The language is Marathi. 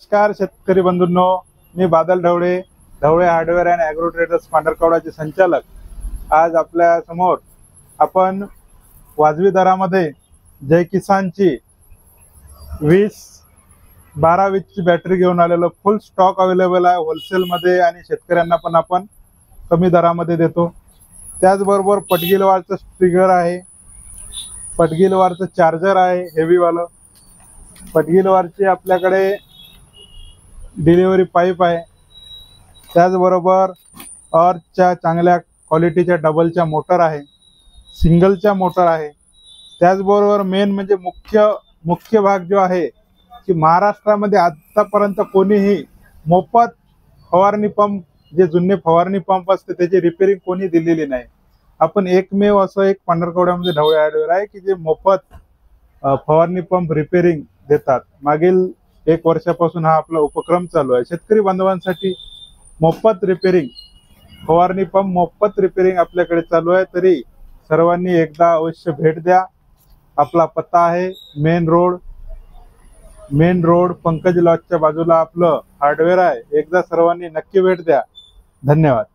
नमस्कार शेतकरी बंधूंनो, मी Badal Dhawale, Dhawale hardware and agro traders पांढरकवडाचे संचालक। आज आपल्या समोर आपण वाजवी दरामध्ये जय किसानची 12 ची बॅटरी घेऊन आलेलो। फुल स्टॉक अवेलेबल आहे होलसेल मध्ये आणि शेतकऱ्यांना पण आपण कमी दरामध्ये देतो। त्याचबरोबर पटगिलवारचं स्ट्रिगर आहे, पटगिलवारचं चार्जर आहे हेवी वाला। पटगिलवारची आपल्याकडे डिलिव्हरी पाईप आहे, त्याचबरोबर अर्चच्या चांगल्या क्वालिटीच्या डबलच्या मोटर आहे, सिंगलच्या मोटर आहे। त्याचबरोबर मेन म्हणजे मुख्य भाग जो आहे की महाराष्ट्रामध्ये आतापर्यंत कोणीही मोफत फवारणी पंप, जे जुने फवारणी पंप असते त्याची रिपेरिंग कोणी दिलेली नाही। आपण एकमेव असं एक पांढरकवड्यामध्ये ढवळे हार्डवेअर आहे की जे मोफत फवारणी पंप रिपेरिंग देतात। मागील 1 वर्षापासून हा आपला उपक्रम चालू आहे। शेतकरी बांधवांसाठी मोफत रिपेरिंग, फवारणी पंप मोफत रिपेरिंग आपल्याकडे चालू आहे। तरी सर्वांनी एकदा अवश्य भेट द्या। आपला पत्ता आहे मेन रोड पंकज लॉजच्या बाजूला आपलं हार्डवेअर आहे। एकदा सर्वांनी नक्की भेट द्या। धन्यवाद।